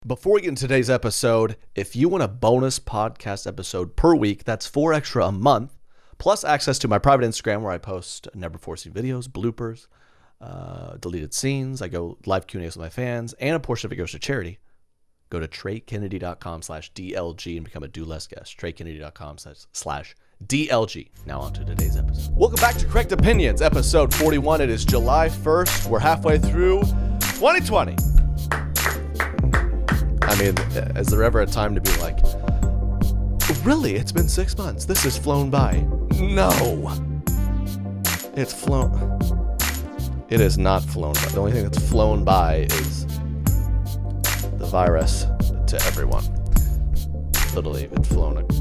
Before we get into today's episode, if you want a bonus podcast episode per week, that's 4 extra a month, plus access to my private Instagram where I post never before seen videos, bloopers, deleted scenes. I go live Q&As with my fans, and a portion of it goes to charity. Go to TreyKennedy.com/DLG and become a Do Less guest. TreyKennedy.com/DLG. Now on to today's episode. Welcome back to Correct Opinions, episode 41. It is July 1st. We're halfway through 2020. I mean, is there ever a time to be like, really, it's been 6 months. This has flown by. No. It's flown. It is not flown by. The only thing that's flown by is the virus to everyone. Literally, it's flown. It's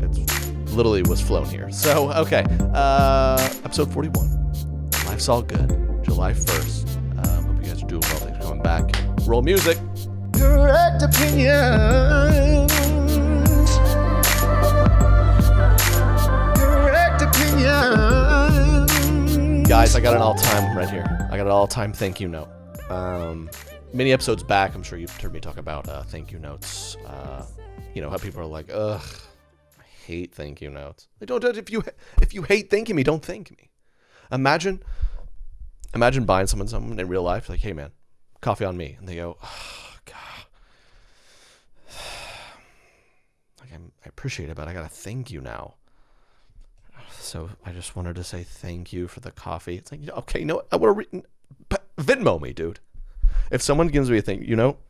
literally was flown here. So, okay. Episode 41. Life's all good. July 1st. Hope you guys are doing well. Thanks for coming back. Roll music. Correct opinions. Correct opinions. Guys, I got an all-time right here. I got an all-time thank you note. Many episodes back, I'm sure you've heard me talk about thank you notes. You know how people are like, ugh, I hate thank you notes. Like, don't if you hate thanking me, don't thank me. Imagine buying someone something in real life, like, hey man, coffee on me, and they go, oh, God, like I appreciate it, but I gotta thank you now. So I just wanted to say thank you for the coffee. It's like, okay, no, I want to Venmo me, dude. If someone gives me a thank you note,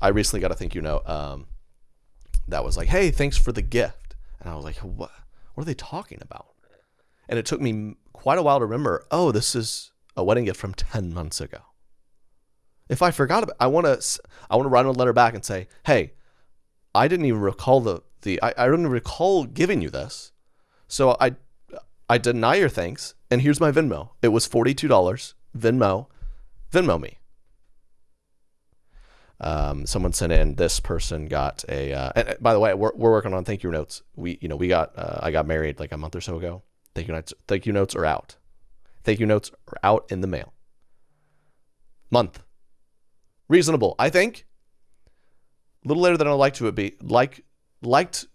I recently got a thank you note that was like, hey, thanks for the gift. And I was like, what are they talking about? And it took me quite a while to remember, oh, this is a wedding gift from 10 months ago. If I forgot about it, I want to write a letter back and say, hey, I didn't even recall I didn't recall giving you this. So I deny your thanks, and here's my Venmo. It was $42. Venmo me. Someone sent in. This person got a. And by the way, we're working on thank you notes. I got married like a month or so ago. Thank you notes are out. Thank you notes are out in the mail. Month. Reasonable, I think. A little later than I'd like to it be. Liked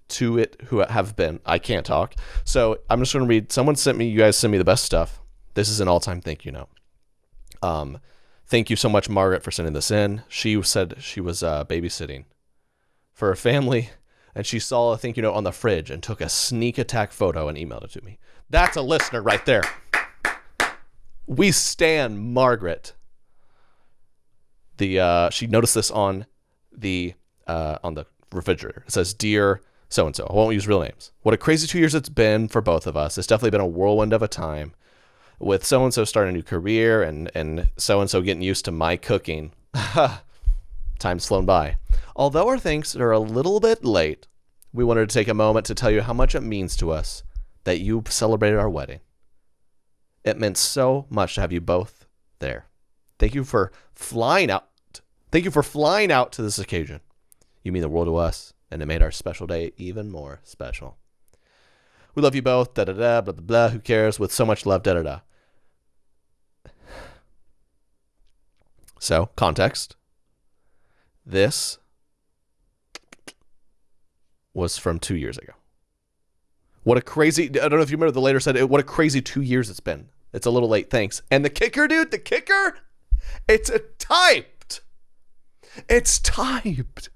to it who have been. I can't talk. So I'm just going to read. Someone sent me. You guys sent me the best stuff. This is an all-time thank you note. Thank you so much, Margaret, for sending this in. She said she was babysitting for a family, and she saw a thank you note on the fridge and took a sneak attack photo and emailed it to me. That's a listener right there. We stan Margaret. She noticed this on the refrigerator. It says, "Dear so-and-so," I won't use real names. What a crazy 2 years it's been for both of us. It's definitely been a whirlwind of a time. With so-and-so starting a new career and so-and-so getting used to my cooking. Time's flown by. Although our thanks are a little bit late, we wanted to take a moment to tell you how much it means to us that you celebrated our wedding. It meant so much to have you both there. Thank you for flying out. Thank you for flying out to this occasion. You mean the world to us, and it made our special day even more special. We love you both, da-da-da, blah, blah, blah, who cares, with so much love, da-da-da. So, context. This was from 2 years ago. What a crazy, I don't know if you remember the later said, what a crazy 2 years it's been. It's a little late, thanks. And the kicker, dude, it's typed. It's typed.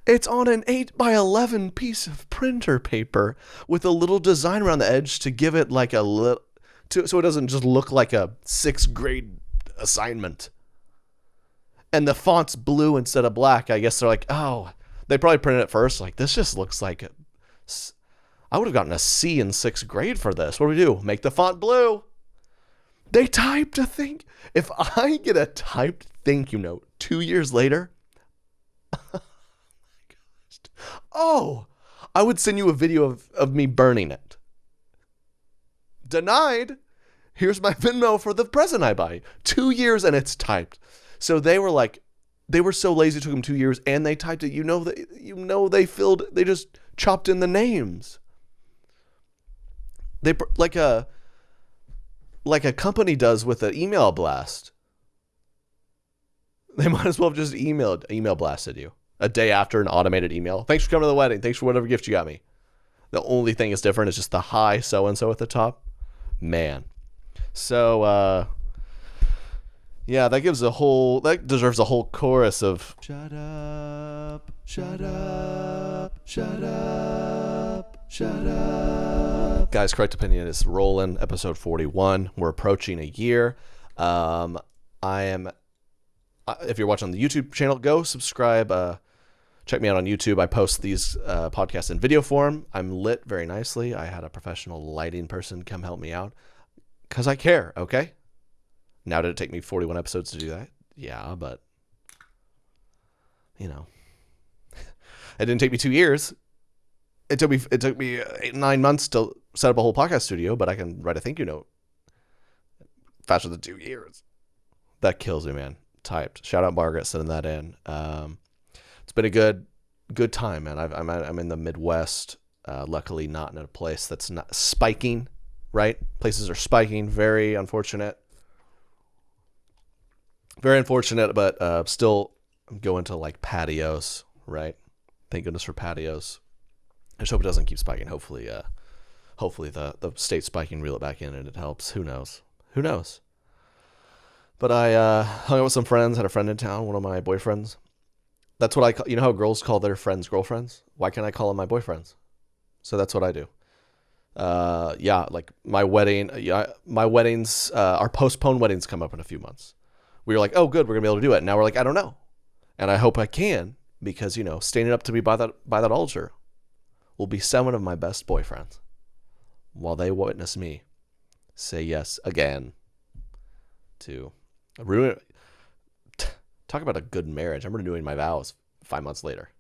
It's on an 8x11 piece of printer paper with a little design around the edge to give it like a little, so it doesn't just look like a 6th grade assignment. And the font's blue instead of black. I guess they're like, oh, they probably printed it first. Like, this just looks like I would have gotten a C in 6th grade for this. What do we do? Make the font blue. They typed a thing. If I get a typed thank you note 2 years later, oh, I would send you a video of me burning it. Denied. Here's my Venmo for the present I buy. 2 years and it's typed. So they were like, they were so lazy, it took them 2 years, and they typed it. They just chopped in the names. They like a company does with an email blast. They might as well have just email blasted you. a day after an automated email. Thanks for coming to the wedding. Thanks for whatever gift you got me. The only thing is different is just the hi so-and-so at the top. Man. So, yeah, that deserves a whole chorus of shut up, shut up, shut up, shut up. Guys, Correct Opinion is rolling, episode 41. We're approaching a year. If you're watching on the YouTube channel, go subscribe. Check me out on YouTube. I post these podcasts in video form. I'm lit very nicely. I had a professional lighting person come help me out because I care, okay? Now, did it take me 41 episodes to do that? Yeah, but, you know, it didn't take me 2 years. It took me 8-9 months to set up a whole podcast studio, but I can write a thank you note faster than 2 years. That kills me, man. Typed. Shout out Margaret sending that in. It's been a good time, man. I'm in the Midwest. Luckily, not in a place that's not spiking. Right? Places are spiking. Very unfortunate. Very unfortunate, but still I'm going to like patios, right? Thank goodness for patios. I just hope it doesn't keep spiking. Hopefully the state's spiking, reel it back in, and it helps. Who knows? But I hung out with some friends, had a friend in town, one of my boyfriends. That's what I call, you know how girls call their friends girlfriends? Why can't I call them my boyfriends? So that's what I do. Yeah, like my weddings, our postponed weddings come up in a few months. We were like, oh, good, we're going to be able to do it. Now we're like, I don't know. And I hope I can because, you know, standing up to me by that altar will be 7 of my best boyfriends while they witness me say yes again to ruin. Talk about a good marriage. I'm renewing my vows 5 months later.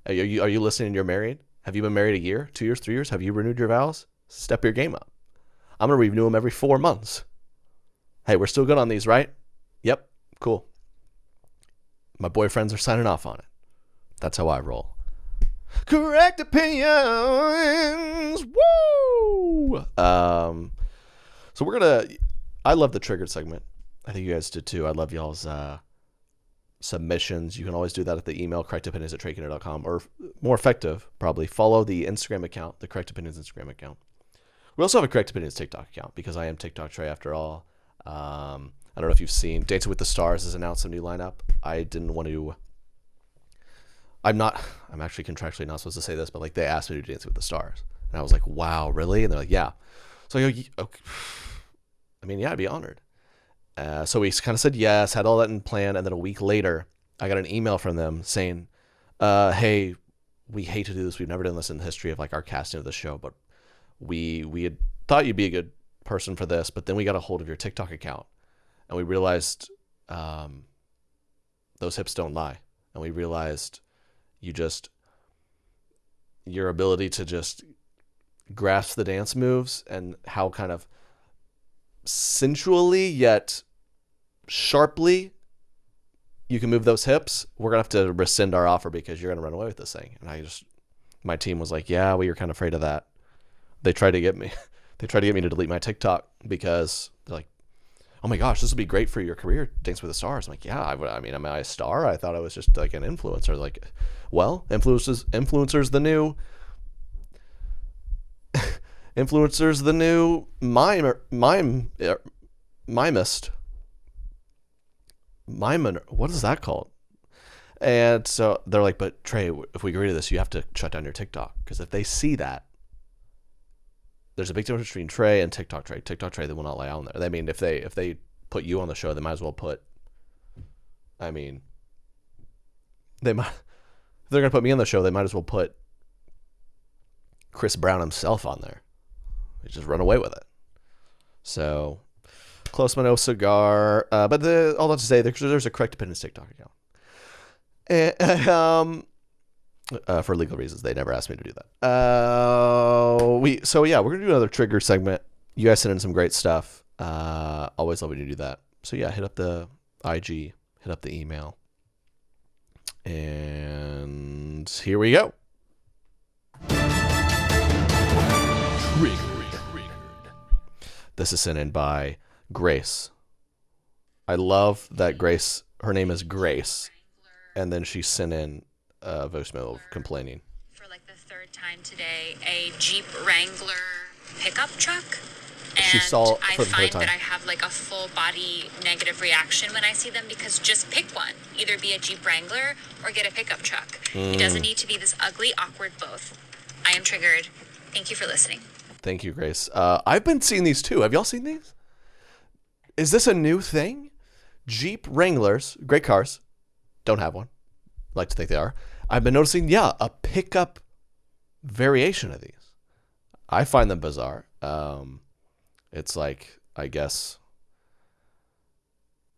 Are you listening? You're married? Have you been married a year, 2 years, 3 years? Have you renewed your vows? Step your game up. I'm going to renew them every 4 months. Hey, we're still good on these, right? Yep. Cool. My boyfriends are signing off on it. That's how I roll. Correct opinions. Woo! So I love the triggered segment. I think you guys did too. I love y'all's submissions. You can always do that at the email, correctopinions@treykinner.com, or more effective, probably follow the Instagram account, the Correct Opinions Instagram account. We also have a Correct Opinions TikTok account because I am TikTok Trey after all. I don't know if you've seen Dancing with the Stars has announced a new lineup. I'm actually contractually not supposed to say this, but like they asked me to do Dancing with the Stars. And I was like, wow, really? And they're like, yeah. So I go, okay. I mean, yeah, I'd be honored. So we kind of said yes, had all that in plan. And then a week later, I got an email from them saying, hey, we hate to do this. We've never done this in the history of like our casting of the show, but we had thought you'd be a good person for this, but then we got a hold of your TikTok account and we realized those hips don't lie. And we realized your ability to just grasp the dance moves and how kind of sensually yet sharply you can move those hips. We're gonna have to rescind our offer because you're gonna run away with this thing. And my team was like, yeah, we were kind of afraid of that. They tried to get me to delete my TikTok because they're like, oh my gosh, this would be great for your career, Dance with the Stars. I'm like, yeah, I mean, am I a star? I thought I was just like an influencer. Like, well, influencers the new mimist. What is that called? And so they're like, but Trey, if we agree to this, you have to shut down your TikTok. Because if they see that, there's a big difference between Trey and TikTok Trey. TikTok Trey, they will not lie on there. I mean, if they put you on the show, they might as well put, I mean, if they're going to put me on the show, they might as well put Chris Brown himself on there. They just run away with it. So, close my nose cigar. But all that to say, there's a Correct Opinions TikTok account. And, for legal reasons, they never asked me to do that. We're gonna do another trigger segment. You guys sent in some great stuff. Always love when you do that. So yeah, hit up the IG, hit up the email, and here we go. Triggered. This is sent in by Grace. I love that Grace. Her name is Grace. And then she sent in a voicemail complaining. For like the third time today, a Jeep Wrangler pickup truck. And She saw I for the third find time. that I have like a full body negative reaction when I see them, because just pick one. Either be a Jeep Wrangler or get a pickup truck. It doesn't need to be this ugly, awkward both. I am triggered. Thank you for listening. Thank you, Grace. I've been seeing these too. Have y'all seen these? Is this a new thing? Jeep Wranglers, great cars. Don't have one. Like to think they are. I've been noticing, a pickup variation of these. I find them bizarre. It's like, I guess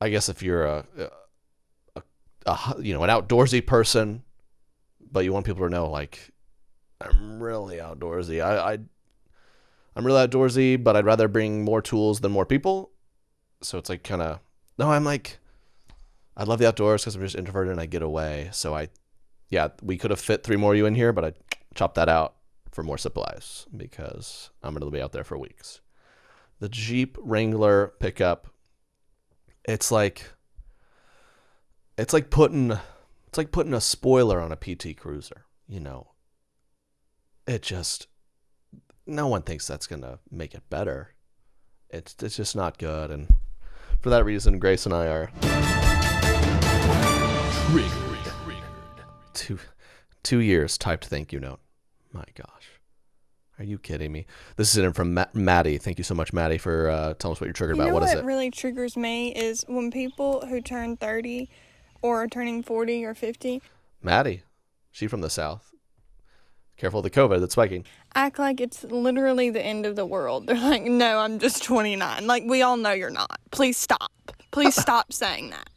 if you're an outdoorsy person, but you want people to know, like, I'm really outdoorsy. I'm really outdoorsy, but I'd rather bring more tools than more people. So it's like kind of, no, I'm like, I love the outdoors because I'm just introverted and I get away. So we could have fit 3 more of you in here, but I chopped that out for more supplies because I'm going to be out there for weeks. The Jeep Wrangler pickup, it's like putting a spoiler on a PT Cruiser, It just, no one thinks that's going to make it better. It's just not good, and for that reason, Grace and I are triggered. 2 years typed thank you note. My gosh. Are you kidding me? This is in from Maddie. Thank you so much, Maddie, for telling us what you're triggered about. What is it? What really triggers me is when people who turn 30 or are turning 40 or 50. Maddie, she from the South. Careful of the COVID that's spiking. Act like it's literally the end of the world. They're like, no, I'm just 29. Like, we all know you're not. Please stop. Please stop saying that.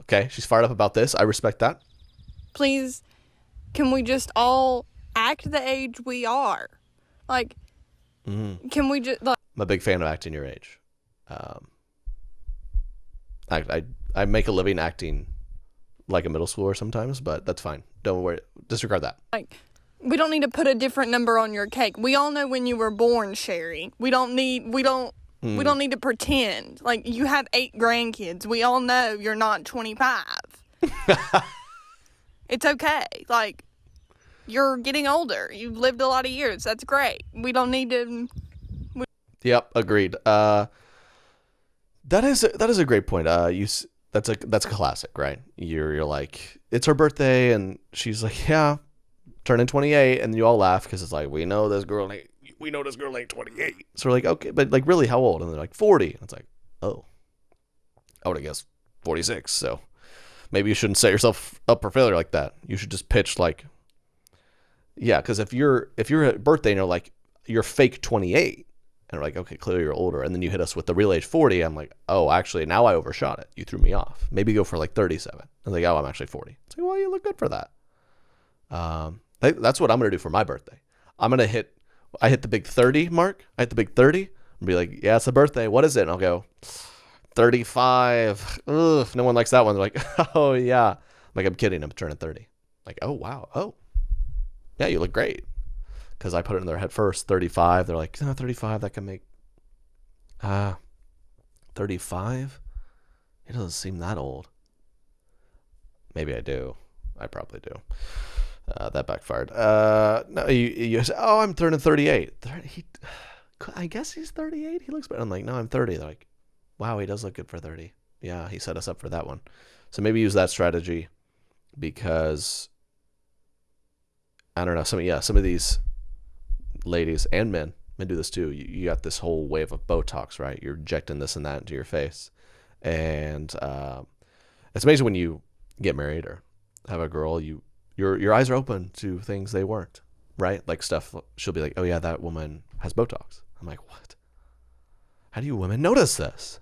Okay, she's fired up about this. I respect that. Please, can we just all act the age we are? Like, can we just... Like, I'm a big fan of acting your age. I make a living acting like a middle schooler sometimes, but that's fine. Don't worry. Disregard that. Like, we don't need to put a different number on your cake. We all know when you were born, Sherry. We don't need to pretend. Like, you have 8 grandkids. We all know you're not 25. It's okay. Like, you're getting older. You've lived a lot of years. That's great. We don't need to... Yep, agreed. That is a great point. That's a classic, right? You're like, it's her birthday, and she's like, yeah, turning 28, and you all laugh because it's like, we know this girl ain't 28. So we're like, okay, but like, really, how old? And they're like, 40. And it's like, oh, I would have guessed 46. So maybe you shouldn't set yourself up for failure like that. You should just pitch like, yeah, because if you're at birthday and you're like, you're fake 28, and we're like, okay, clearly you're older, and then you hit us with the real age 40, I'm like, oh, actually, now I overshot it. You threw me off. Maybe go for like 37. I'm like, oh, I'm actually 40. It's like, well, you look good for that. That's what I'm going to do for my birthday. I hit the big 30 mark. I hit the big 30 and be like, yeah, it's a birthday. What is it? And I'll go, 35. Ugh, no one likes that one. They're like, oh, yeah. I'm like, I'm kidding. I'm turning 30. Like, oh, wow. Oh, yeah, you look great. Because I put it in their head first, 35. They're like, no, 35, that can make 35? It doesn't seem that old. Maybe I do. I probably do. That backfired. No, you say, oh, I'm turning 38. I guess he's 38. He looks better. I'm like, no, I'm 30. They're like, wow, he does look good for 30. Yeah, he set us up for that one. So maybe use that strategy because, I don't know, some of these ladies and men do this too. You got this whole wave of Botox, right? You're injecting this and that into your face. And it's amazing when you get married or have a girl, your eyes are open to things they weren't, right? Like stuff, she'll be like, oh yeah, that woman has Botox. I'm like, what? How do you women notice this?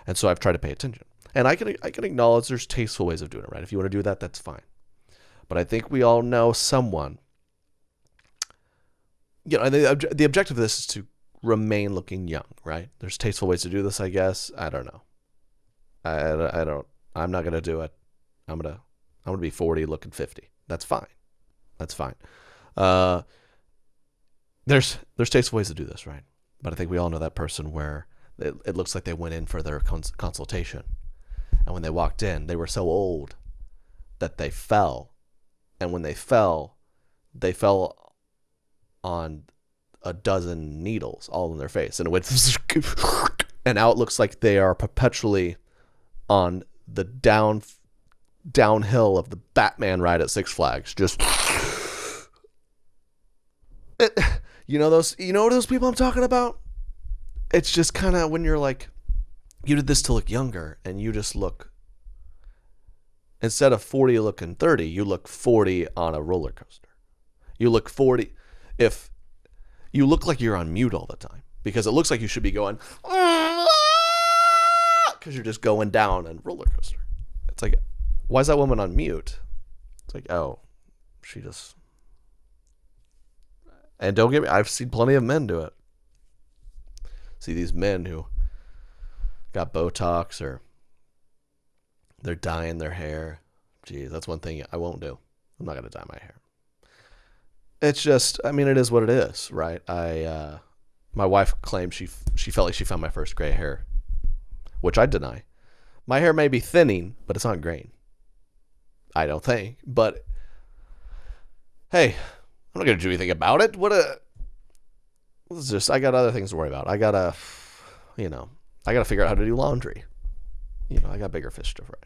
And so I've tried to pay attention. And I can acknowledge there's tasteful ways of doing it, right? If you want to do that, that's fine. But I think we all know someone, the objective of this is to remain looking young, right? There's tasteful ways to do this, I guess. I don't know. I'm not going to do it. I'm going to be 40 looking 50. That's fine. There's tasteful ways to do this, right? But I think we all know that person where it looks like they went in for their consultation. And when they walked in, they were so old that they fell. And when they fell on a dozen needles all in their face. And it went, and now it looks like they are perpetually on the downhill of the Batman ride at Six Flags. Just, you know those people I'm talking about? It's just kind of when you're like, you did this to look younger, and you just look, instead of 40 looking 30, you look 40 on a roller coaster. You look 40 if you look like you're on mute all the time, because it looks like you should be going, because you're just going down a roller coaster. It's like, why is that woman on mute? It's like, oh, she just, and don't get me, I've seen plenty of men do it. See these men who got Botox or they're dyeing their hair. Geez, that's one thing I won't do. I'm not going to dye my hair. It's just, I mean, it is what it is, right? My wife claimed she felt like she found my first gray hair, which I deny. My hair may be thinning, but it's not graying. I don't think. But hey, I'm not going to do anything about it. It's just, I got other things to worry about. I got to figure out how to do laundry. I got bigger fish to fry.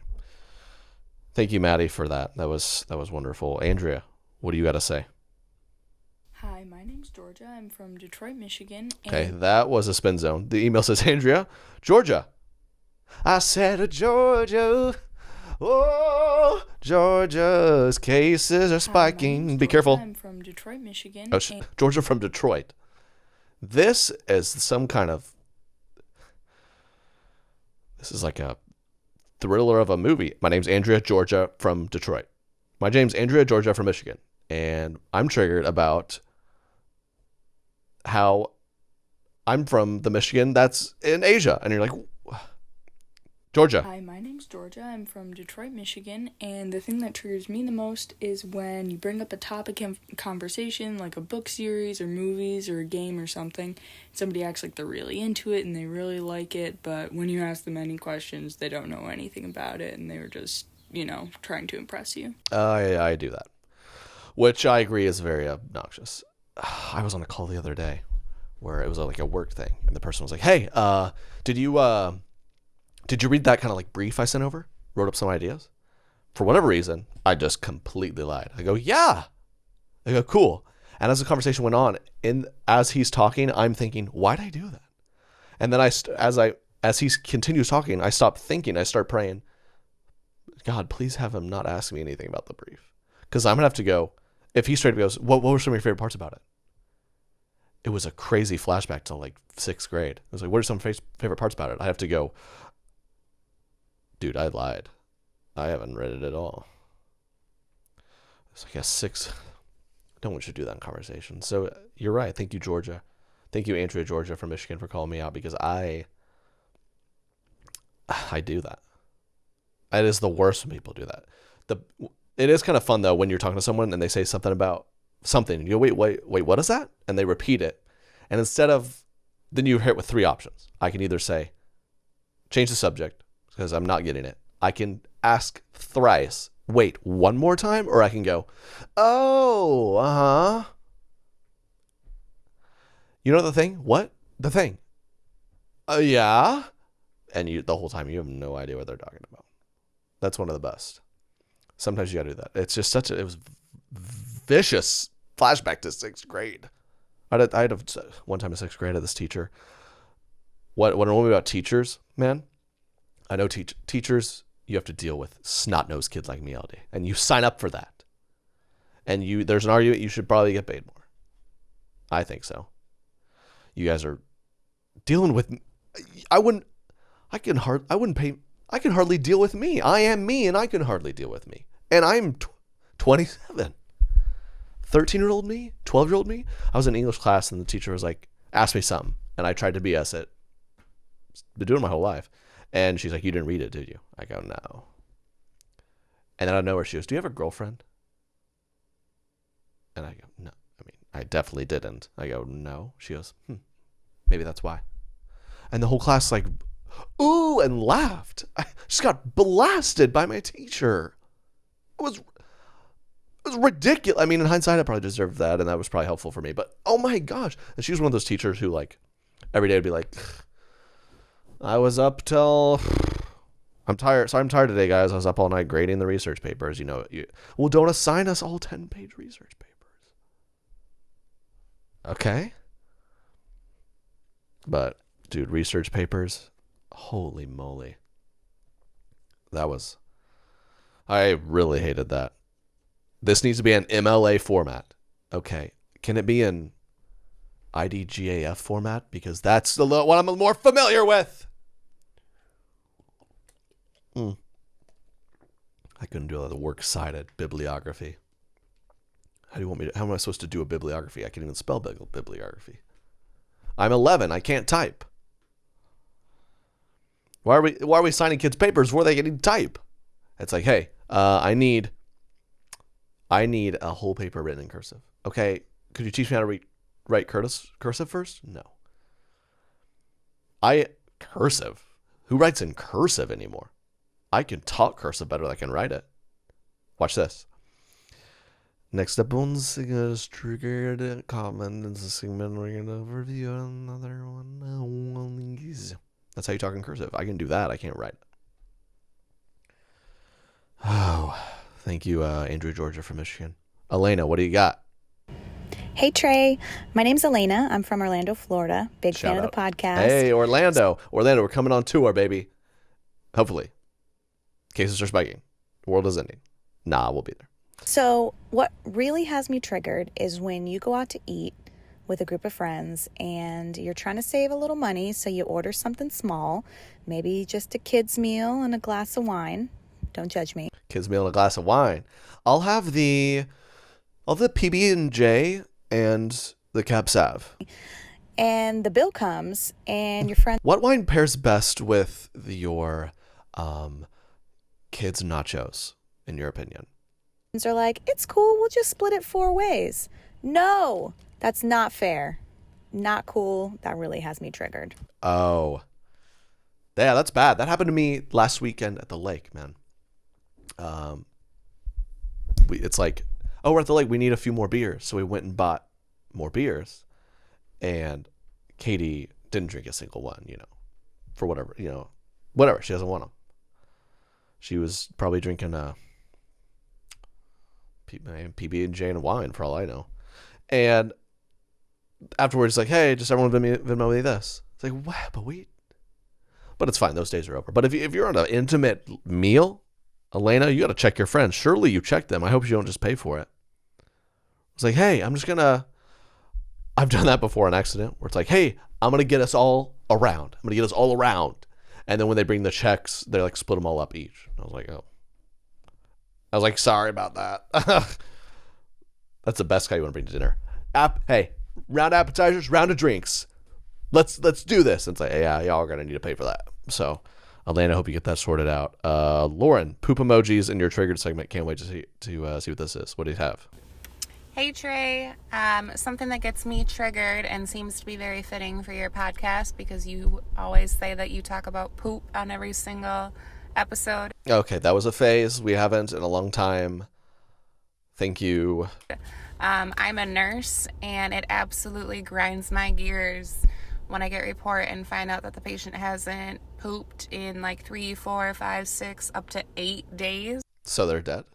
Thank you, Maddie, for that. That was wonderful. Andrea, what do you got to say? Hi, my name's Georgia. I'm from Detroit, Michigan. Okay, that was a spin zone. The email says, Andrea, Georgia. I said, Georgia. Oh, Georgia's cases are spiking. Be careful. I'm from Detroit, Michigan. Oh, Georgia from Detroit. This is like a thriller of a movie. My name's Andrea, Georgia from Detroit. My name's Andrea, Georgia from Michigan. And I'm triggered about how I'm from the Michigan that's in Asia. And you're like, Georgia. Hi, my name's Georgia. I'm from Detroit, Michigan. And the thing that triggers me the most is when you bring up a topic in conversation, like a book series or movies or a game or something. Somebody acts like they're really into it and they really like it. But when you ask them any questions, they don't know anything about it. And they were just, trying to impress you. I do that, which I agree is very obnoxious. I was on a call the other day where it was like a work thing. And the person was like, hey, did you read that kind of like brief I sent over? Wrote up some ideas? For whatever reason, I just completely lied. I go, yeah. I go, cool. And as the conversation went on, as he's talking, I'm thinking, why did I do that? And then as he continues talking, I stop thinking. I start praying, God, please have him not ask me anything about the brief. Because I'm going to have to go, if he straight up goes, what were some of your favorite parts about it? It was a crazy flashback to like 6th grade. I was like, what are some favorite parts about it? I have to go, dude, I lied. I haven't read it at all. It's like a 6. No one should do that in conversation. So you're right. Thank you, Georgia. Thank you, Andrea, Georgia from Michigan, for calling me out, because I do that. It is the worst when people do that. It is kind of fun though when you're talking to someone and they say something about something. You go, wait, what is that? And they repeat it. And then you hit with 3 options. I can either say, change the subject, because I'm not getting it. I can ask thrice, wait, one more time, or I can go, oh, uh-huh. You know the thing? What? The thing. Yeah. And the whole time you have no idea what they're talking about. That's one of the best. Sometimes you gotta do that. It's just it was vicious flashback to 6th grade. I had one time in 6th grade, I had this teacher. What annoyed me about teachers, man? I know teachers, you have to deal with snot-nosed kids like me all day. And you sign up for that. And there's an argument you should probably get paid more. I think so. You guys are dealing with, I can hardly deal with me. I am me, and I can hardly deal with me. And I'm 27. 13-year-old me? 12-year-old me? I was in English class, and the teacher was like, ask me something. And I tried to BS it. Been doing it my whole life. And she's like, you didn't read it, did you? I go, no. And then out of nowhere, she goes, do you have a girlfriend? And I go, no. I mean, I definitely didn't. I go, no. She goes, maybe that's why. And the whole class like, ooh, and laughed. I just got blasted by my teacher. It was ridiculous. I mean, in hindsight, I probably deserved that, and that was probably helpful for me. But oh my gosh, and she was one of those teachers who like every day would be like, I was up till. I'm tired. Sorry, I'm tired today, guys. I was up all night grading the research papers. Well, don't assign us all 10-page research papers. Okay. But, dude, research papers, holy moly. I really hated that. This needs to be an MLA format. Okay. Can it be in IDGAF format? Because that's what I'm more familiar with. I couldn't do the works cited bibliography. How am I supposed to do a bibliography? I can't even spell bibliography. I'm 11. I can't type. Why are we signing kids' papers before they can type? It's like, hey, I need a whole paper written in cursive. Okay, could you teach me how to write cursive first? No. Cursive? Who writes in cursive anymore? I can talk cursive better than I can write it. Watch this. Next up on Singers triggered comment and segment we're gonna review another one. That's how you talk in cursive. I can do that. I can't write. Oh, thank you, Andrew Georgia from Michigan. Elena, what do you got? Hey Trey, my name's Elena. I'm from Orlando, Florida. Big Shout fan out. of the podcast. Hey, Orlando, we're coming on tour, baby. Hopefully, cases are spiking. The world is ending. Nah, we'll be there. So what really has me triggered is when you go out to eat with a group of friends and you're trying to save a little money, so you order something small, maybe just a kid's meal and a glass of wine. Don't judge me. Kids meal and a glass of wine. I'll have the PB&J and the Cab Sav. And the bill comes and your friends What wine pairs best with your kids' nachos, in your opinion? are like, it's cool, we'll just split it 4 ways. No, that's not fair. Not cool. That really has me triggered. Oh. Yeah, that's bad. That happened to me last weekend at the lake, man. It's like, oh, we're at the lake, we need a few more beers. So we went and bought more beers. And Katie didn't drink a single one, for whatever, whatever. She doesn't want them. She was probably drinking PB&J and wine, for all I know. And afterwards, like, hey, just everyone Venmo me this. It's like, wow, but it's fine. Those days are over. But if you're on an intimate meal, Elena, you got to check your friends. Surely you check them. I hope you don't just pay for it. It's like, hey, I've done that before on accident, where it's like, hey, I'm going to get us all around. And then when they bring the checks, they like split them all up each. I was like, oh. I was like, sorry about that. That's the best guy you want to bring to dinner. Hey, round appetizers, round of drinks. Let's do this. And it's like, yeah, y'all are going to need to pay for that. So, Elena, I hope you get that sorted out. Lauren, poop emojis in your triggered segment. Can't wait to see what this is. What do you have? Hey Trey, something that gets me triggered and seems to be very fitting for your podcast because you always say that you talk about poop on every single episode. Okay, that was a phase. We haven't in a long time. Thank you. I'm a nurse and it absolutely grinds my gears when I get a report and find out that the patient hasn't pooped in like 3, 4, 5, 6, up to 8 days. So they're dead?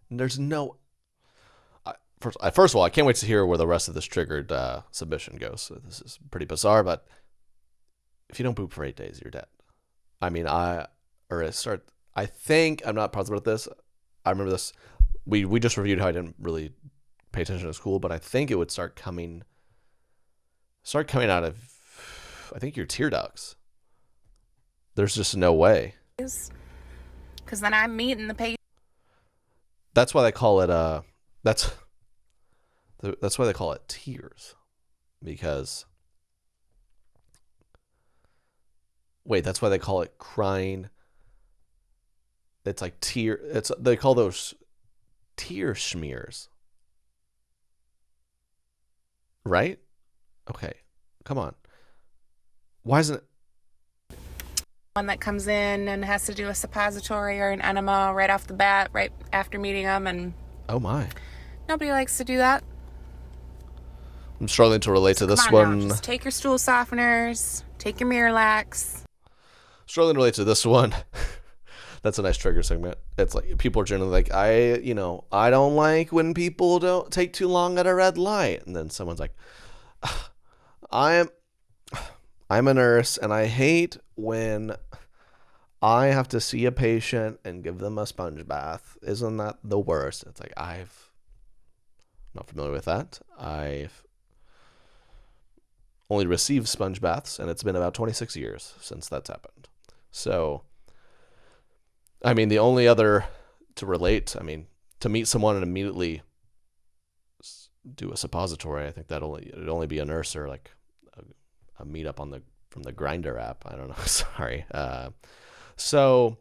There's no... First of all, I can't wait to hear where the rest of this triggered submission goes. This is pretty bizarre, but if you don't poop for 8 days, you're dead. I mean, I think, I'm not positive about this. I remember this. We just reviewed how I didn't really pay attention to school, but I think it would start coming out of, I think, your tear ducts. There's just no way. Because then I'm meeting the patient. That's why they call it that's why they call it tears, because that's why they call it crying. It's like they call those tear smears, right? Okay, come on. Why isn't it? One that comes in and has to do a suppository or an enema right off the bat, right after meeting them, and Oh my. nobody likes to do that. I'm struggling to relate to this Come on one. now, just take your stool softeners, take your Miralax. Struggling to relate to this one. That's a nice trigger segment. It's like people are generally like, I don't like when people don't take too long at a red light. And then someone's like, I'm a nurse and I hate when I have to see a patient and give them a sponge bath. Isn't that the worst? It's like, I'm not familiar with that. I've only received sponge baths and it's been about 26 years since that's happened. So, I mean, the only other to relate, I mean, to meet someone and immediately do a suppository, I think it'd only be a nurse or like a meetup from the Grinder app. I don't know. Sorry. So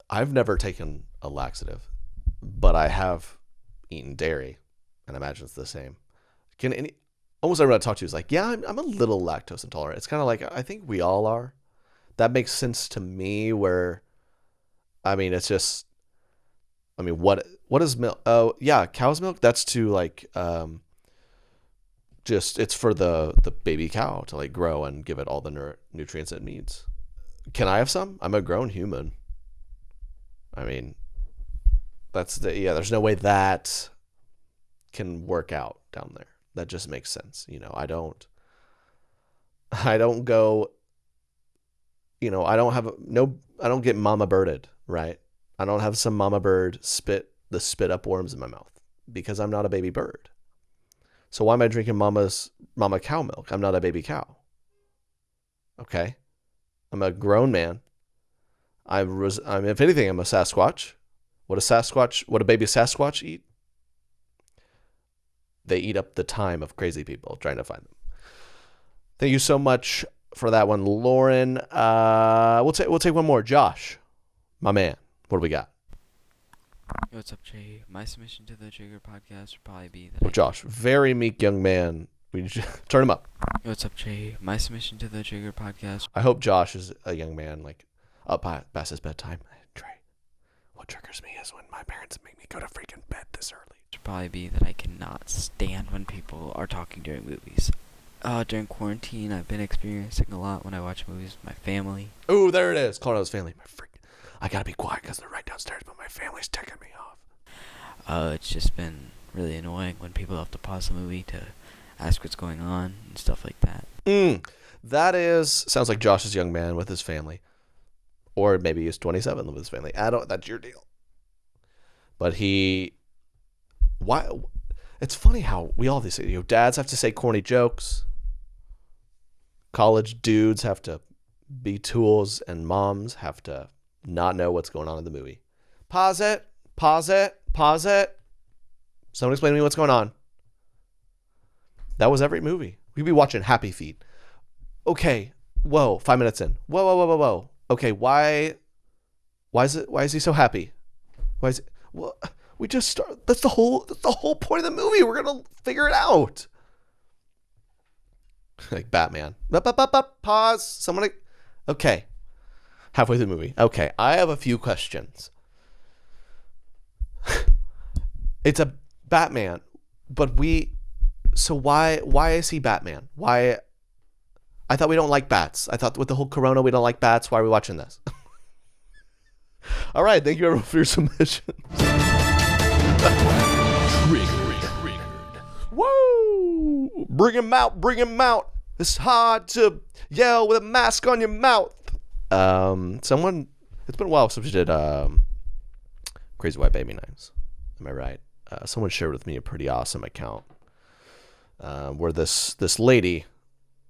I've never taken a laxative, but I have eaten dairy, and I imagine it's the same. Almost everyone I talk to is like, yeah, I'm a little lactose intolerant. It's kind of like, I think we all are. That makes sense to me where, I mean, it's just, I mean, what is milk? Oh, yeah, cow's milk. That's to like, it's for the baby cow to like grow and give it all the nutrients it needs. Can I have some? I'm a grown human. I mean, there's no way that can work out down there. That just makes sense. I don't go, I don't get mama birded, right? I don't have some mama bird spit up worms in my mouth because I'm not a baby bird. So why am I drinking mama cow milk? I'm not a baby cow. Okay. I'm a grown man. If anything, I'm a Sasquatch. What a baby Sasquatch eat? They eat up the time of crazy people trying to find them. Thank you so much for that one, Lauren. We'll take one more. Josh, my man, what do we got? Yo, what's up, Trey? My submission to the Trigger podcast would probably be that. Josh, very meek young man. We need to turn him up. Yo, what's up, Trey? My submission to the Trigger podcast. I hope Josh is a young man, like up past his bedtime. Trey, what triggers me is when my parents make me go to freaking bed this early. Would probably be that I cannot stand when people are talking during movies. During quarantine, I've been experiencing a lot when I watch movies with my family. Ooh, there it is. Colorado's family. I gotta be quiet because they're right downstairs, but my family's ticking me off. It's just been really annoying when people have to pause the movie to ask what's going on and stuff like that. Sounds like Josh's young man with his family. Or maybe he's 27 with his family. That's your deal. But why? It's funny how we all these, dads have to say corny jokes. College dudes have to be tools, and moms have to not know what's going on in the movie. Pause it. Someone explain to me what's going on. That was every movie. We'd be watching Happy Feet. Okay. Whoa. 5 minutes in. Whoa. Okay. Why is he so happy? Why is it? Well, we just start. That's the whole point of the movie. We're going to figure it out. Like Batman. Pause. Someone. Okay. Halfway through the movie. Okay. I have a few questions. It's a Batman, but so why is he Batman? Why? I thought we don't like bats. I thought with the whole corona we don't like bats. Why are we watching this? All right, thank you everyone for your submissions. Triggered. Woo! Bring him out. It's hard to yell with a mask on your mouth. It's been a while since we did Crazy White Baby Names. Am I right? Someone shared with me a pretty awesome account where this lady,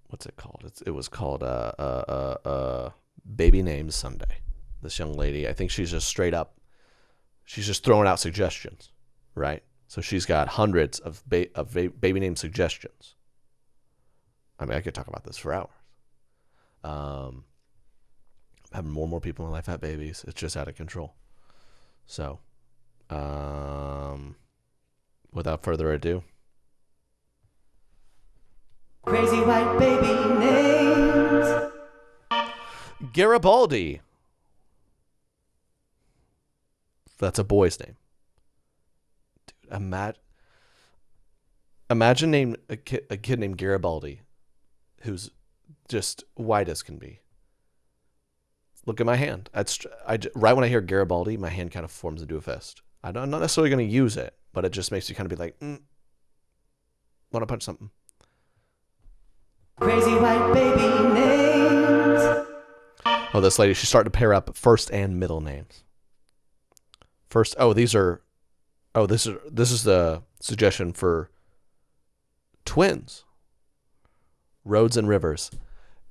what's it called? It was called Baby Names Sunday. This young lady, I think she's just she's just throwing out suggestions, right? So she's got hundreds of baby name suggestions. I mean, I could talk about this for hours. I'm having more and more people in my life have babies. It's just out of control. So, without further ado. Crazy white baby names. Garibaldi. That's a boy's name. Dude, imagine name a kid named Garibaldi, who's just white as can be. Look at my hand. Right when I hear Garibaldi, my hand kind of forms into a fist. I'm not necessarily going to use it, but it just makes you kind of be like, want to punch something. Crazy white baby names. Oh, this lady, she's starting to pair up first and middle names. This is the suggestion for twins. Roads and Rivers.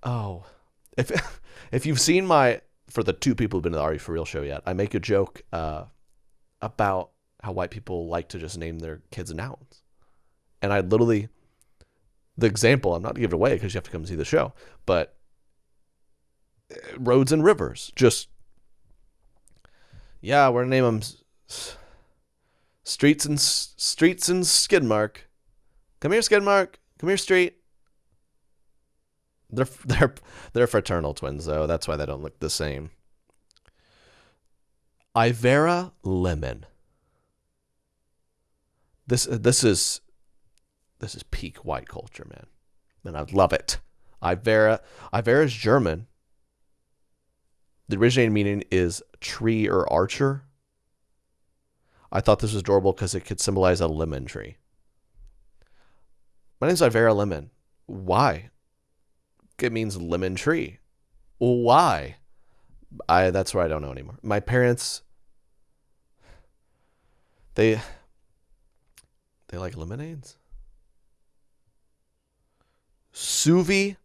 Oh, if you've seen for the two people who've been to the Are You For Real show yet, I make a joke about how white people like to just name their kids nouns. And I literally, the example, I'm not going to give it away because you have to come see the show, but Roads and Rivers, just, yeah, we're going to name them Streets and Skidmark. Come here, Skidmark. Come here, Street. They're fraternal twins, though. That's why they don't look the same. Ivera Lemon. This is peak white culture, man. And I love it. Ivera is German. The originating meaning is tree or archer. I thought this was adorable because it could symbolize a lemon tree. My name's Ivera Lemon. Why? It means lemon tree. Why? That's where I don't know anymore. My parents, they like lemonades. Suvi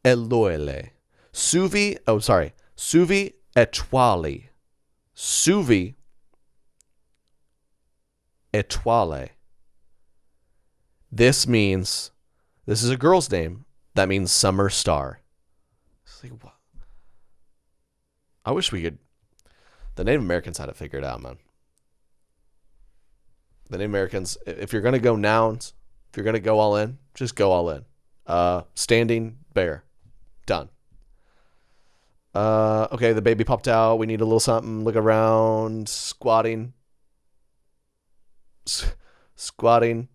Eloile. Suvi Etoile. Suvi Etoile. This is a girl's name. That means summer star. It's like, what? I wish we could. The Native Americans had it figured out, man. The Native Americans, if you're going to go nouns, if you're going to go all in, just go all in. Standing bear. Done. Okay, the baby popped out. We need a little something. Look around. Squatting. Squatting.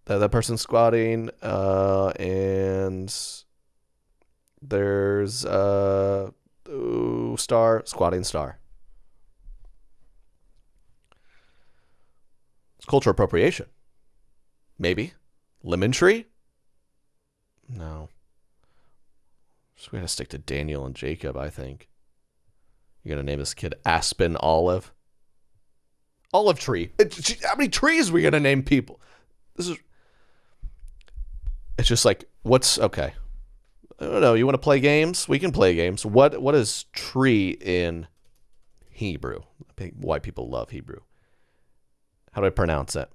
That person's squatting. And there's star. Squatting star. It's cultural appropriation. Maybe. Lemon tree? No. Just going to stick to Daniel and Jacob, I think. You're going to name this kid Aspen Olive? Olive tree. How many trees are we going to name people? It's just like, okay. I don't know. You want to play games? We can play games. What is tree in Hebrew? I think white people love Hebrew. How do I pronounce it?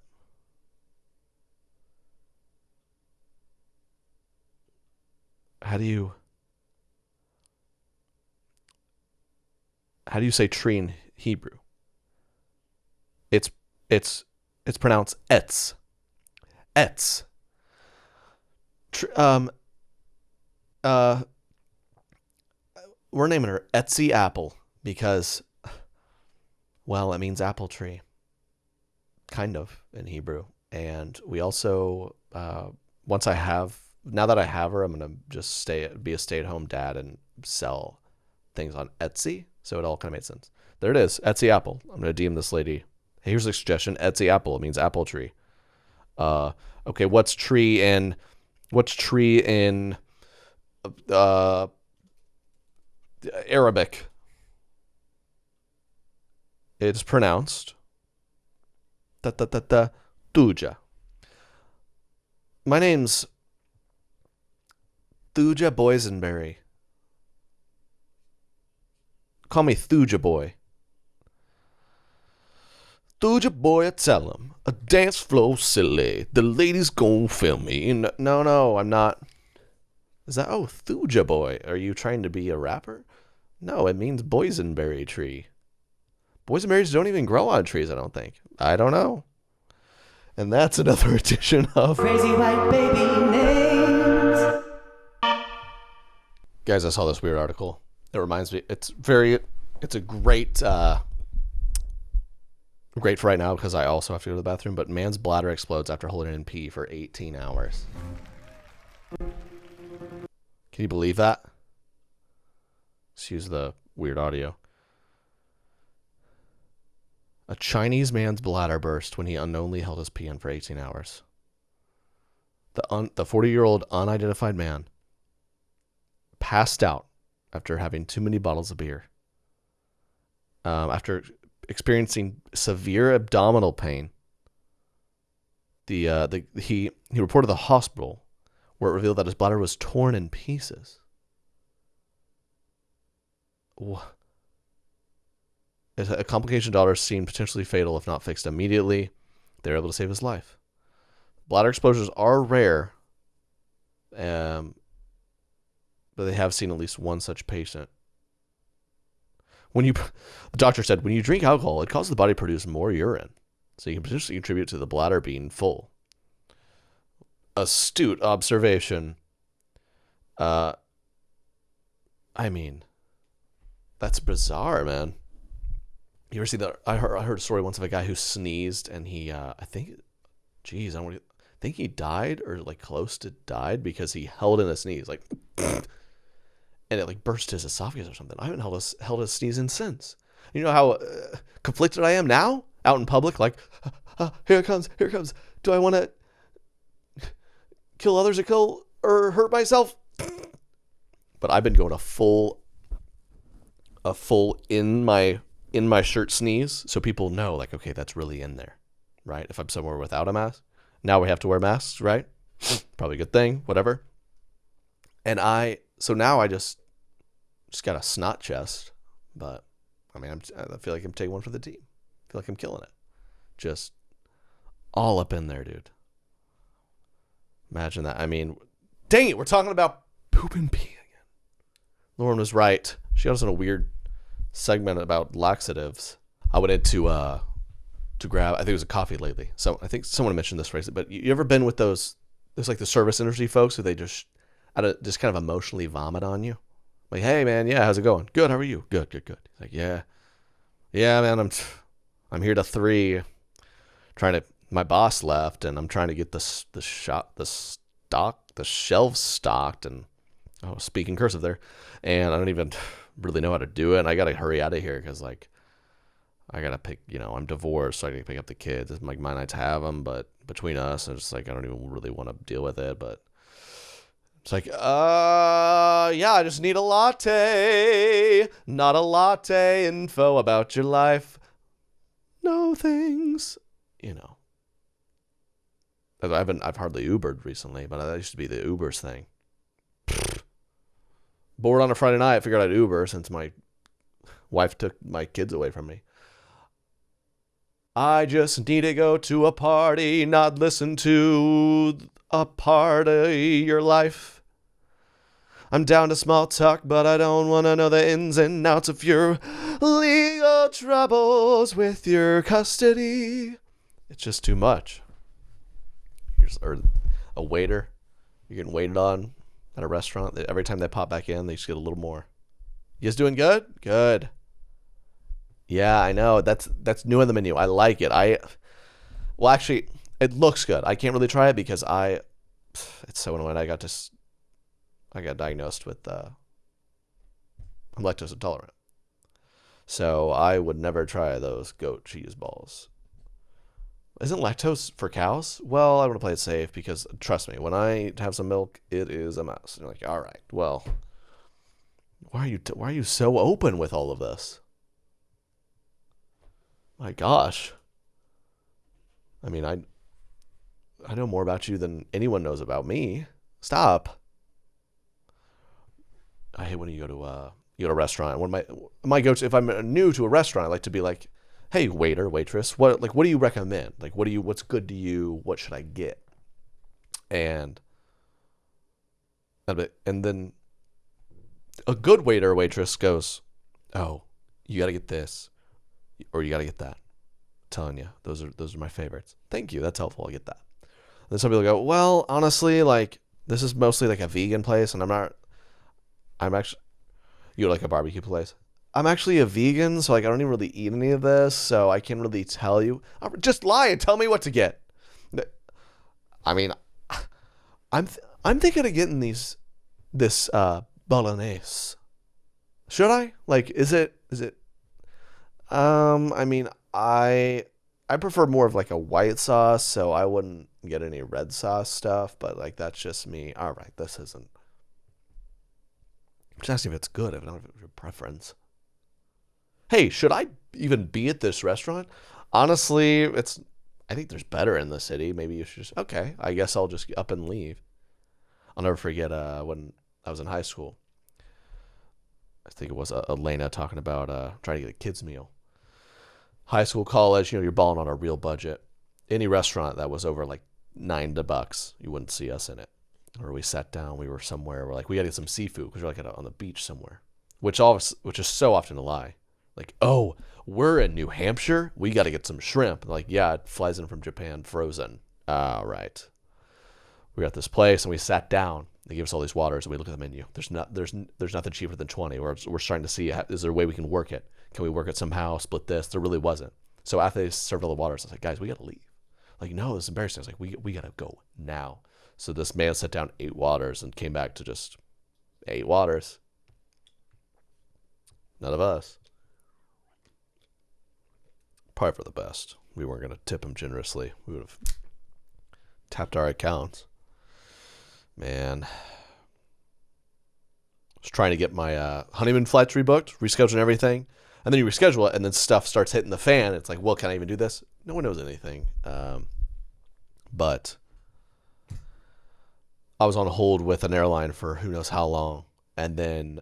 How do you say tree in Hebrew? It's pronounced etz. Etz. We're naming her Etsy Apple because, well, it means apple tree. Kind of in Hebrew. And we also, now that I have her, I'm going to just be a stay-at-home dad and sell things on Etsy. So it all kind of made sense. There it is. Etsy Apple. I'm going to DM this lady. Hey, here's a suggestion. Etsy Apple. It means apple tree. Okay, what's tree in Arabic? It's pronounced Thuja. My name's Thuja Boysenberry. Call me Thuja Boy. Thuja Boy, I tell him. A dance floor silly. The ladies gon' feel me. No, I'm not. Is that, Thuja Boy? Are you trying to be a rapper? No, it means boysenberry tree. Boysenberries don't even grow on trees, I don't think. I don't know. And that's another edition of Crazy White Baby Names. Guys, I saw this weird article. It reminds me. It's a great great for right now because I also have to go to the bathroom. But man's bladder explodes after holding in pee for 18 hours. Can you believe that? Let's use the weird audio. A Chinese man's bladder burst when he unknowingly held his pee in for 18 hours. The 40-year-old unidentified man passed out after having too many bottles of beer. After experiencing severe abdominal pain, he reported to the hospital, where it revealed that his bladder was torn in pieces. A complication daughter seemed potentially fatal if not fixed immediately. They were able to save his life. Bladder explosions are rare, but they have seen at least one such patient. The doctor said, when you drink alcohol, it causes the body to produce more urine, so you can potentially contribute to the bladder being full. Astute observation. I mean, that's bizarre, man. You ever see that? I heard a story once of a guy who sneezed and he, I think he died or like close to died because he held in a sneeze, like, and it like burst his esophagus or something. I haven't held a sneeze in since. You know how conflicted I am now out in public, like, here it comes. Do I want to kill others or kill or hurt myself? But I've been going a full in my shirt sneeze, so people know, like, okay, that's really in there, right? If I'm somewhere without a mask, now we have to wear masks, right? Probably a good thing, whatever. And so now I just got a snot chest, but I mean, I feel like I'm taking one for the team. I feel like I'm killing it. Just all up in there, dude. Imagine that. I mean, dang it, we're talking about poop and pee again. Lauren was right. She got us in a weird segment about laxatives. I went in to grab, I think it was a coffee lately. So I think someone mentioned this phrase, but you ever been with there's like the service industry folks who they just kind of emotionally vomit on you? Like, hey man, yeah, how's it going? Good, how are you? Good. Like, yeah man, I'm here to 3, my boss left and I'm trying to get the shelves stocked, and speaking cursive there, and I don't even really know how to do it, and I gotta hurry out of here because like I gotta pick, I'm divorced, so I gotta pick up the kids. It's like my nights have them, but between us, it's like I don't even really want to deal with it. But it's like, yeah, I just need a latte, not a latte info about your life. No things, I've hardly Ubered recently, but that used to be the Ubers thing. Bored on a Friday night, I figured I'd Uber since my wife took my kids away from me. I just need to go to a party, not listen to a part of your life. I'm down to small talk, but I don't want to know the ins and outs of your legal troubles with your custody. It's just too much. Or a waiter, you're getting waited on at a restaurant. Every time they pop back in, they just get a little more. You guys doing good? Good. Yeah, I know. That's new on the menu. I like it. Well, actually, it looks good. I can't really try it because it's so annoying. I got diagnosed with I'm lactose intolerant. So I would never try those goat cheese balls. Isn't lactose for cows? Well, I want to play it safe because, trust me, when I have some milk, it is a mess. And you're like, all right, well, why are you so open with all of this? My gosh. I mean, I know more about you than anyone knows about me. Stop. I hate when you go to a restaurant. One of my go-to, if I'm new to a restaurant, I like to be like, hey, waiter, waitress, what do you recommend? Like, what's good to you? What should I get? And then a good waiter or waitress goes, oh, you got to get this, or you got to get that. I'm telling you, those are my favorites. Thank you, that's helpful. I'll get that. And then some people go, well, honestly, like, this is mostly like a vegan place, and I'm I'm actually, you like a barbecue place? I'm actually a vegan, so like I don't even really eat any of this, so I can't really tell you. Just lie and tell me what to get. I mean, I'm thinking of getting this bolognese. Should I? Like, is it? I mean, I prefer more of like a white sauce, so I wouldn't get any red sauce stuff. But like, that's just me. All right, this isn't. I'm just asking if it's good. If not, if your preference. Hey, should I even be at this restaurant? Honestly, I think there's better in the city. Maybe you should just, okay, I guess I'll just up and leave. I'll never forget when I was in high school. I think it was Elena talking about trying to get a kid's meal. High school, college, you're balling on a real budget. Any restaurant that was over like $9, you wouldn't see us in it. Or we sat down, we were somewhere, we're like, we gotta get some seafood because we're like on the beach somewhere. Which is so often a lie. Like, oh, we're in New Hampshire, we gotta get some shrimp. Like, yeah, it flies in from Japan, frozen. All right. We were at this place and we sat down. They gave us all these waters and we look at the menu. There's nothing cheaper than 20. We're trying to see, is there a way we can work it? Can we work it somehow? Split this? There really wasn't. So after they served all the waters, I was like, guys, we gotta leave. Like, no, this is embarrassing. I was like, we gotta go now. So this man set down 8 waters and came back to just 8 waters. None of us. Probably for the best. We weren't gonna tip him generously. We would have tapped our accounts. Man. I was trying to get my honeymoon flights rebooked, rescheduling everything. And then you reschedule it, and then stuff starts hitting the fan. It's like, well, can I even do this? No one knows anything. But I was on hold with an airline for who knows how long. And then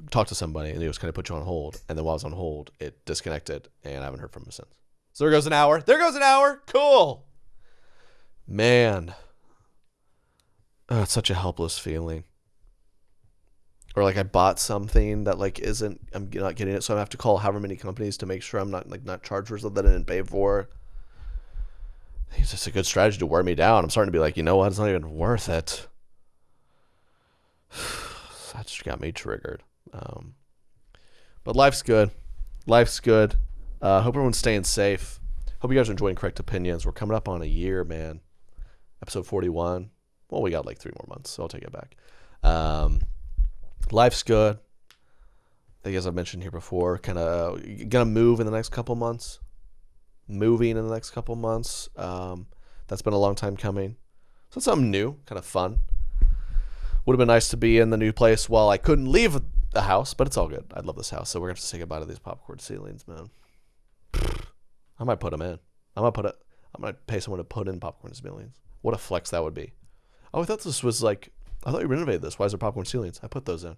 talked to somebody, and they was kind of put you on hold. And then while I was on hold, it disconnected, and I haven't heard from him since. So there goes an hour. There goes an hour. Cool. Man. Oh, it's such a helpless feeling. Or like I bought something that like I'm not getting it, so I have to call however many companies to make sure I'm not charged for something that I didn't pay for. I think it's just a good strategy to wear me down. I'm starting to be like, you know what? It's not even worth it. That just got me triggered. But life's good. Life's good. Hope everyone's staying safe. Hope you guys are enjoying Correct Opinions. We're coming up on a year, man. Episode 41. Well, we got like 3 more months, so I'll take it back. Life's good. I think as I've mentioned here before, kind of gonna move in the next couple months. Moving in the next couple months. That's been a long time coming. So it's something new, kind of fun. Would have been nice to be in the new place while I couldn't leave the house, but it's all good. I love this house, so we're gonna have to say goodbye to these popcorn ceilings, man. I might put them in. I might pay someone to put in popcorn ceilings. What a flex that would be. Oh, I thought this was like, I thought you renovated this. Why is there popcorn ceilings? I put those in.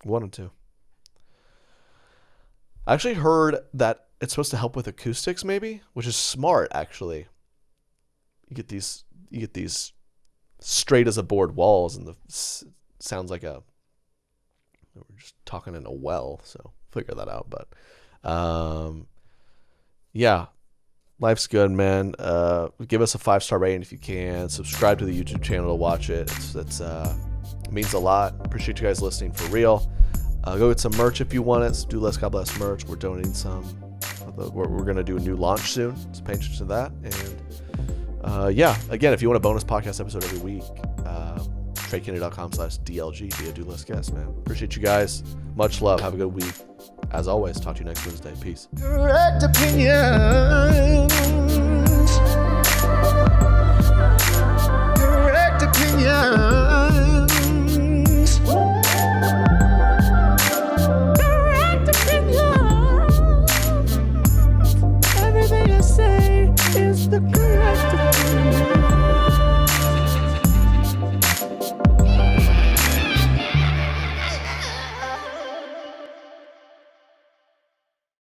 Wanted to. I actually heard that it's supposed to help with acoustics, maybe, which is smart, actually. You get these straight as a board walls, and sounds like we're just talking in a well, so figure that out. But yeah, life's good, man. Give us a 5-star rating if you can. Subscribe to the YouTube channel to watch it. It means a lot. Appreciate you guys listening for real. Go get some merch if you want it. Do Less God Bless merch. We're donating some. We're going to do a new launch soon, so pay attention to that. And yeah, again, if you want a bonus podcast episode every week, TreyKennedy.com/DLG. Be a Do Less Guest, man. Appreciate you guys. Much love. Have a good week. As always, talk to you next Wednesday. Peace. Correct opinions. Correct opinions. Correct opinions. Everything I say is the correct.